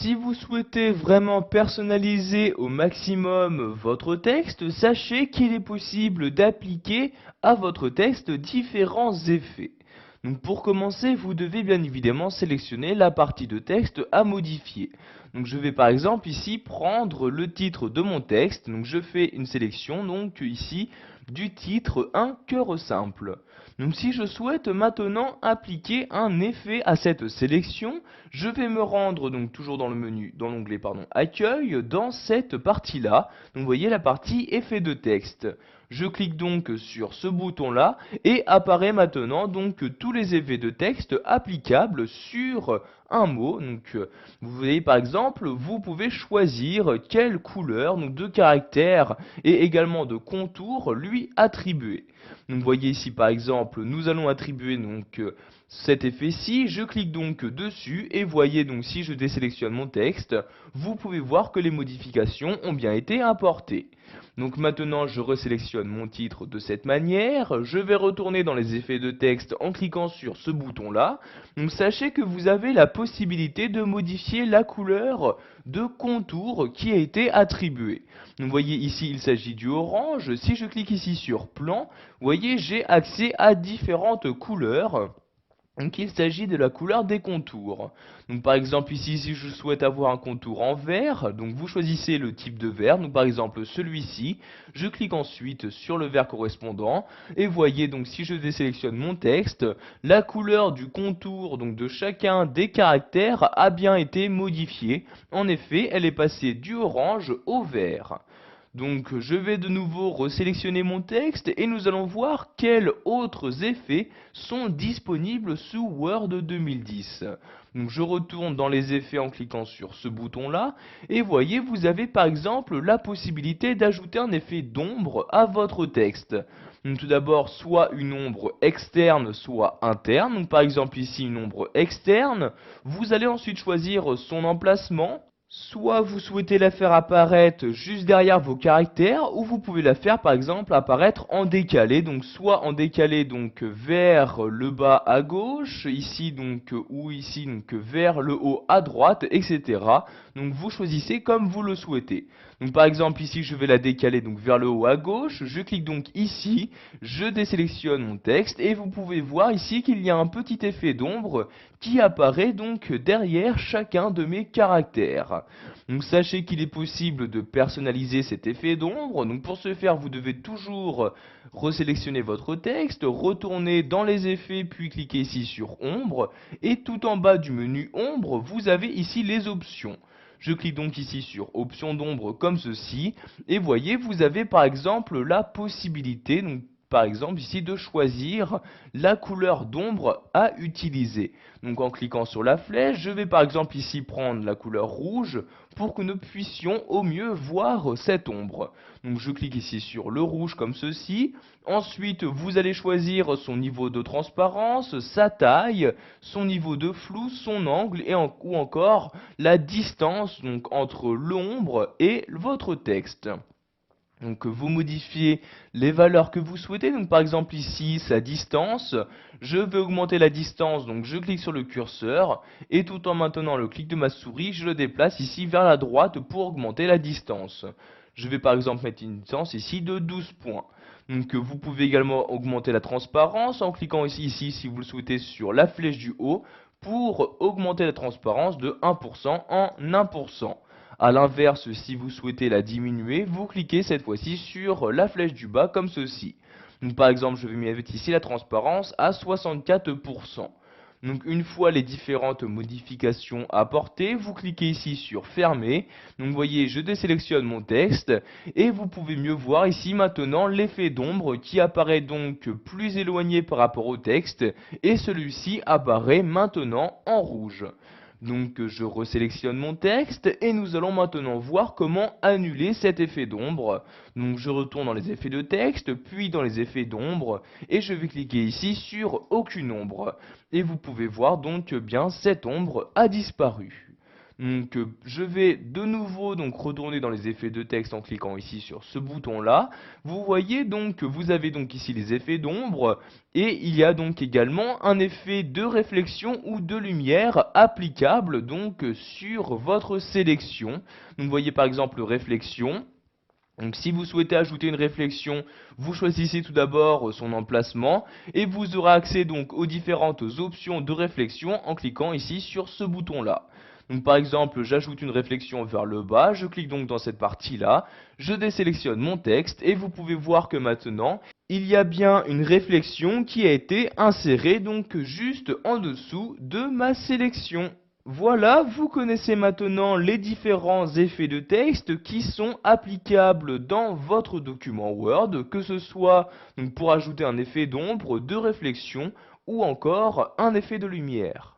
si vous souhaitez vraiment personnaliser au maximum votre texte, sachez qu'il est possible d'appliquer à votre texte différents effets. Donc pour commencer, vous devez bien évidemment sélectionner la partie de texte à modifier. Donc je vais par exemple ici prendre le titre de mon texte. Donc je fais une sélection donc ici du titre un cœur simple. Donc si je souhaite maintenant appliquer un effet à cette sélection, je vais me rendre donc toujours dans le menu, dans l'onglet accueil, dans cette partie-là. Donc vous voyez la partie effet de texte. Je clique donc sur ce bouton-là et apparaît maintenant donc tous les effets de texte applicables sur un mot. Donc vous voyez par exemple, vous pouvez choisir quelle couleur donc de caractère et également de contour lui attribuer. Donc vous voyez ici par exemple, nous allons attribuer donc cet effet-ci. Je clique donc dessus et voyez donc si je désélectionne mon texte, vous pouvez voir que les modifications ont bien été apportées. Donc maintenant je resélectionne mon titre de cette manière, je vais retourner dans les effets de texte en cliquant sur ce bouton là. Donc sachez que vous avez la possibilité de modifier la couleur de contour qui a été attribuée. Donc vous voyez ici il s'agit du orange, si je clique ici sur plan, vous voyez j'ai accès à différentes couleurs. Donc il s'agit de la couleur des contours. Donc par exemple ici si je souhaite avoir un contour en vert, donc vous choisissez le type de vert, donc par exemple celui-ci, je clique ensuite sur le vert correspondant et voyez donc si je désélectionne mon texte, la couleur du contour donc de chacun des caractères a bien été modifiée. En effet, elle est passée du orange au vert. Donc je vais de nouveau resélectionner mon texte et nous allons voir quels autres effets sont disponibles sous Word 2010. Donc je retourne dans les effets en cliquant sur ce bouton là et voyez vous avez par exemple la possibilité d'ajouter un effet d'ombre à votre texte. Donc tout d'abord soit une ombre externe soit interne. Donc par exemple ici une ombre externe. Vous allez ensuite choisir son emplacement. Soit vous souhaitez la faire apparaître juste derrière vos caractères, ou vous pouvez la faire par exemple apparaître en décalé, donc soit en décalé donc vers le bas à gauche, ici donc ou ici donc vers le haut à droite, etc. Donc vous choisissez comme vous le souhaitez. Donc par exemple ici je vais la décaler donc vers le haut à gauche, je clique donc ici, je désélectionne mon texte et vous pouvez voir ici qu'il y a un petit effet d'ombre qui apparaît donc derrière chacun de mes caractères. Donc sachez qu'il est possible de personnaliser cet effet d'ombre. Donc pour ce faire, vous devez toujours resélectionner votre texte, retourner dans les effets puis cliquer ici sur ombre et tout en bas du menu ombre, vous avez ici les options. Je clique donc ici sur option d'ombre comme ceci et voyez vous avez par exemple la possibilité donc par exemple ici de choisir la couleur d'ombre à utiliser. Donc en cliquant sur la flèche, je vais par exemple ici prendre la couleur rouge pour que nous puissions au mieux voir cette ombre. Donc je clique ici sur le rouge comme ceci. Ensuite, vous allez choisir son niveau de transparence, sa taille, son niveau de flou, son angle ou encore la distance donc, entre l'ombre et votre texte. Donc vous modifiez les valeurs que vous souhaitez, donc par exemple ici sa distance, je veux augmenter la distance, donc je clique sur le curseur et tout en maintenant le clic de ma souris, je le déplace ici vers la droite pour augmenter la distance. Je vais par exemple mettre une distance ici de 12 points. Donc vous pouvez également augmenter la transparence en cliquant ici si vous le souhaitez sur la flèche du haut pour augmenter la transparence de 1% en 1%. A l'inverse, si vous souhaitez la diminuer, vous cliquez cette fois-ci sur la flèche du bas comme ceci. Donc par exemple, je vais mettre ici la transparence à 64%. Donc une fois les différentes modifications apportées, vous cliquez ici sur fermer. Donc vous voyez, je désélectionne mon texte et vous pouvez mieux voir ici maintenant l'effet d'ombre qui apparaît donc plus éloigné par rapport au texte et celui-ci apparaît maintenant en rouge. Donc je resélectionne mon texte et nous allons maintenant voir comment annuler cet effet d'ombre. Donc je retourne dans les effets de texte, puis dans les effets d'ombre et je vais cliquer ici sur aucune ombre. Et vous pouvez voir donc que bien cette ombre a disparu. Donc je vais de nouveau donc retourner dans les effets de texte en cliquant ici sur ce bouton là. Vous voyez donc que vous avez donc ici les effets d'ombre et il y a donc également un effet de réflexion ou de lumière applicable donc sur votre sélection. Donc vous voyez par exemple réflexion. Donc si vous souhaitez ajouter une réflexion, vous choisissez tout d'abord son emplacement et vous aurez accès donc aux différentes options de réflexion en cliquant ici sur ce bouton là. Donc par exemple, j'ajoute une réflexion vers le bas, je clique donc dans cette partie là, je désélectionne mon texte et vous pouvez voir que maintenant, il y a bien une réflexion qui a été insérée donc juste en dessous de ma sélection. Voilà, vous connaissez maintenant les différents effets de texte qui sont applicables dans votre document Word, que ce soit donc pour ajouter un effet d'ombre, de réflexion ou encore un effet de lumière.